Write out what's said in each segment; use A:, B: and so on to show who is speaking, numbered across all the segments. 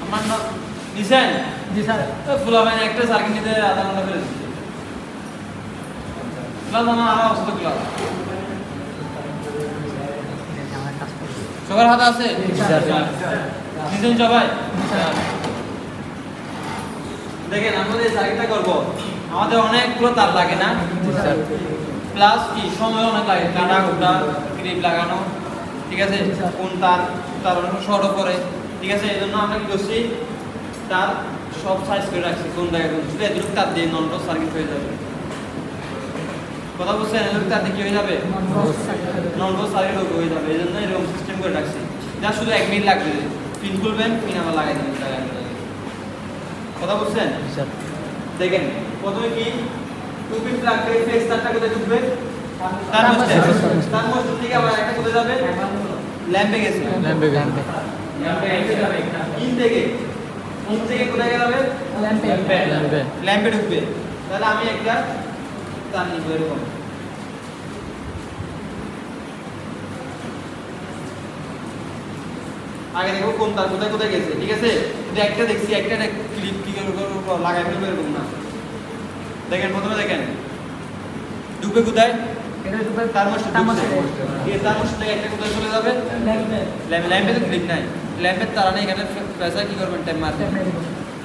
A: আমার নাম নিশান।
B: জি স্যার।
A: ফুলা ভাই একটা সার্কিট নিতে আধা ঘন্টা ফেলে দিচ্ছি। ক্লাস আমার আরো অবস্থা ক্লাস সবার হাতে আছে নিছেন সবাই? দেখেন আমাদের সার্কিটটা করবো, আমাদের অনেকগুলো তার লাগে না, প্লাস কি সময় অনেক লাগে, কাটা কুটা ক্লিপ লাগানো, ঠিক আছে, কোন তার তার অনেক শর্টও পরে, ঠিক আছে। এই জন্য আমরা কি করছি, তার সব সাইজ করে রাখছি, কোন জায়গায় কোন ছিল, এগুলো তার দিয়ে নন ডস সার্কিট হয়ে যাবে। কথা বুঝছেন? এগুলো তার দিয়ে কি হয়ে যাবে, নন ডস সার্কিট হয়ে যাবে। এই জন্য এরকম সিস্টেম করে রাখছি, যা শুধু 1 মিনিট লাগবে, পিন খুলবেন, পিন আবার লাগাই দিবেন জায়গায়। কথা বুঝছেন? দেখেন প্রথমে কি টুপি লাগবে, ফেস তারটা কোথায় ঢুকবে, তার মধ্যে থেকে আবার একটা কোথায় যাবে, ল্যাম্পে গেছে, ল্যাম্পে যাবে, ইন থেকে কোথায় যাবে, ল্যাম্পে ঢুকবে। তাহলে আমি একটা তার নিব এরকম, আগে দেখো কোন তার কোথায় কোথায় গেছে, ঠিক আছে। যদি একটা দেখছি একটা ক্লিপ কি করে লাগাই ফেলবো এরকম না। দেখেন প্রথমে দেখেন ঢুকবে কোথায়, তারমোস্টেট একটা কোথায় চলে যাবে, ল্যাম্পে তো ক্লিপ নাই, ল্যাম্পের তারা নেই, এখানে প্রেসার কি করবেন, টাইম মারবেন,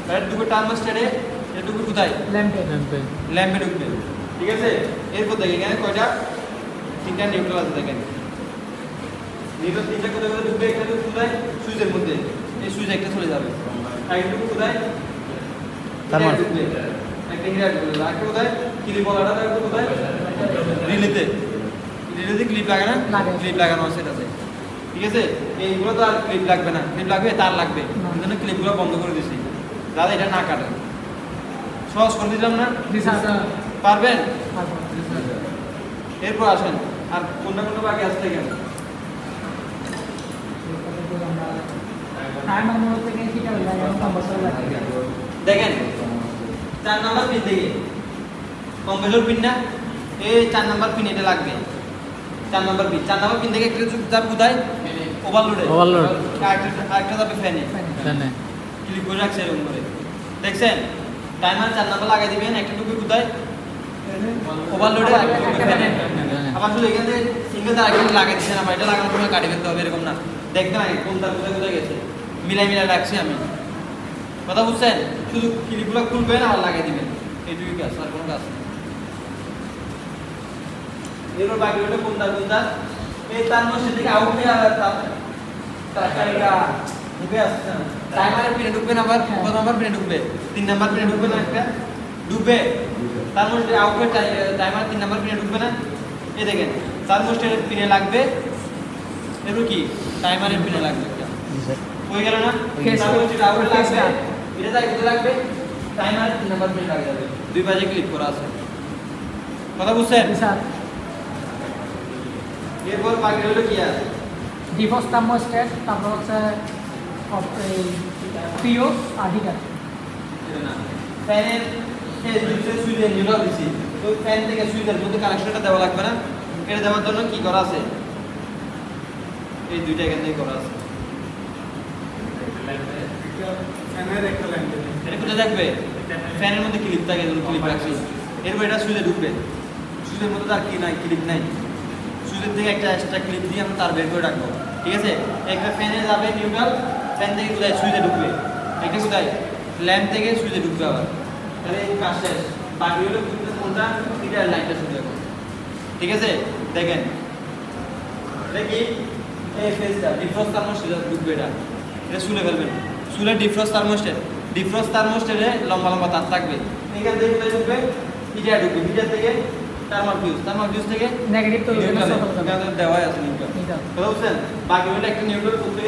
A: তাহলে ঢুকবে টার্মোস্টেটে, এটা ঢুকবে কোথায়, ল্যাম্পে ঢুকবে, ঠিক আছে। এরপর দেখেন এখানে কয়টা, 3টা নিউট্রাল আছে, দেখেন নিউট্রাল 3টা কোথায় কোথায় ঢুকবে, একটা ঢুকবে কোথায়, সুইচের মধ্যে, এই সুইচ একটা চলে যাবে, আর একটা ঢুকবে কোথায়, ঢুকবে একটা হিরার ঢুকবে, আর একটা কোথায়, ক্লিপ বলাটা থাকবে কোথায়, রিলেতে ক্লিপ লাগে না, ক্লিপ লাগানো আছে এটাতে, ঠিক আছে। এইগুলো তো আর ক্লিপ লাগবে না, ক্লিপ লাগবে তার লাগবে, এই জন্য ক্লিপগুলো বন্ধ করে দিছি, যাতে এটা না কাটে। সহজ করে দিলাম না, পারবেন? এরপর আসেন আর কোনটা কোনটা বাকি আসতে গেল, দেখেন 4 নাম্বার পিন থেকে কম্প্রেসর পিন না, এই 4 নাম্বার পিন এটা লাগবে, 4 নাম্বার পিন থেকে একটা যাবে কোথায়, ওভারলোড, আরেকটা যাবে ফ্যানে, ক্লিক করে রাখছে এরকম করে, দেখছেন। টাইমার 4 নাম্বার লাগাই দিবেন, একটা ঢুকবে কোথায়, ওভারলোডে, ফ্যানে। আবার শুধু এখান থেকে সিঙ্গেল তার একটা লাগাই দিচ্ছেন, আমার এটা লাগানোর সময় কাটি ফেলতে হবে, এরকম না, দেখতে না কোন তার কোথায় কোথায় গেছে, মিলাই রাখছি আমি। কথা বুঝছেন? শুধু ক্লিপগুলো খুলবেন আর লাগাই দিবেন, এইটুকুই কাজ, আর কোনো কাজ নেই। এরপর বাকি হলো কোন তার, এই তার মধ্যে থেকে আউট হয়ে তারটা ঢুকে আসছে না, টাইমারের পিনে ঢুকবে না, আবার কত নাম্বার পিনে ঢুকবে, 3 নাম্বার পিনে ঢুকবে না, একটা ঢুকবে, তার মধ্যে আউট হয়ে টাইমার 3 নাম্বার পিনে ঢুকবে না, এই দেখেন তার মধ্যে পিনে লাগবে, এরপর কি টাইমারের পিনে লাগবে, হয়ে গেল না, তার মধ্যে আউট লাগবে, এটা তাই কোথায় লাগবে, টাইমারের 3 নাম্বার পিনে লাগে যাবে, দুই পাশে ক্লিক করা আছে। কথা বুঝছেন? এরপর বাকি হলো কি আছে,
B: ডিফস থার্মোস্ট্যাট, তারপর হচ্ছে পিওস আর হিটার।
A: ফ্যানের সুইচের নিউট্রাল দিছি, তো ফ্যান থেকে সুইচের মধ্যে কানেকশনটা দেওয়া লাগবে না, এটা দেওয়ার জন্য কি করা আছে, এই দুইটা এখান থেকে করা আছে, ফ্যানের একটা লাইন এটা কোথায় থাকবে, ফ্যানের মধ্যে ক্লিপ থাকে, ক্লিপ রাখছি। এরপর এটা সুইচে ঢুকবে, সুইচের মধ্যে তার কি নাই, ক্লিপ নাই, সুইচের থেকে একটা এক্সট্রা ক্লিপ দিয়ে আমরা তার বের করে রাখবো, ঠিক আছে। একটা ফ্যানে যাবে নিউট্রাল, ফ্যান থেকে কোথায় সুইচে ঢুকবে, এটা কোথায়, ল্যাম্প থেকে সুইচে ঢুকবে আবার, তাহলে এই কাজ শেষ। বাকি হলো কোনটা, হিটার লাইনটা শুরু হবে, ঠিক আছে। দেখেন দেখি এই ফেজটা ডিফ্রস্ট থার্মোস্ট্যাট ঢুকবে, এটা শুলে ফেলবেন, শুলে ডিফ্রস্ট থার্মোস্ট্যাটে লম্বা লম্বা তার থাকবে, এখান থেকে কোথায় ঢুকবে, হিটার ঢুকবে, হিটার থেকে থার্মাল ফিউজ থেকে
B: নেগেটিভ তো
A: দেওয়া আছে নিউট্রাল, বুঝছেন। বাকি হলো একটা নিউট্রাল করতে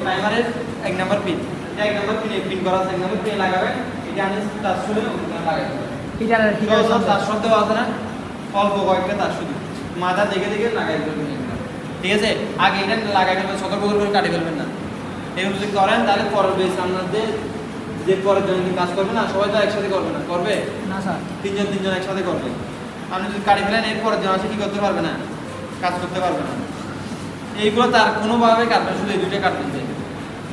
A: টাইমারের 1 নাম্বার পিন, 1 নাম্বার পিন করা আছে, 1 নাম্বার পিন লাগাবেন, এটা আনি তার শুলে লাগাই দেবেন, তার শব্দ আছে না, অল্প কয়েকটা তার শুধু মাথা দেখে লাগাই দেবেন, ঠিক আছে। আগে এটা লাগাই দেবেন, সতর্ক করে কাটি ফেলবেন না, এরকম যদি করেন তাহলে পরের বেস আপনাদের যে পরের জন কি কাজ করবে না, সবাই তো একসাথে করবে না, করবে
B: না স্যার।
A: তিনজন একসাথে করবে। আপনি যদি কাটি ফেলেন এর পরের জন আসে কি করতে পারবে না, কাজ করতে পারবে না। এইগুলো তার কোনোভাবে কাটবে, শুধু এই দুইটা কাটবেন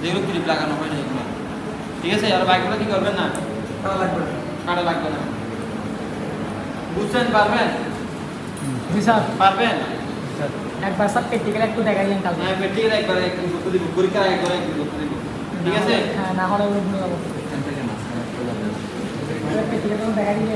A: যেগুলো ক্লিপ লাগানো হয় না এগুলো, ঠিক আছে? আর বাকিগুলো কি করবেন না, কাটা লাগবে না। বুঝছেন? পারবেন?
B: জি স্যার।
A: পারবেন?
B: একবার স্যার প্র্যাকটিক্যাল একটু দেখাইলেন কালকে।
A: হ্যাঁ, প্র্যাকটিক্যাল একবার একদিন করতে দিব, পরীক্ষার আগে একবার একদিন করতে দিব, ঠিক আছে?
B: হ্যাঁ, না হলে ওগুলো ভুলে যাবো। প্র্যাকটিক্যাল দেখাই দিলে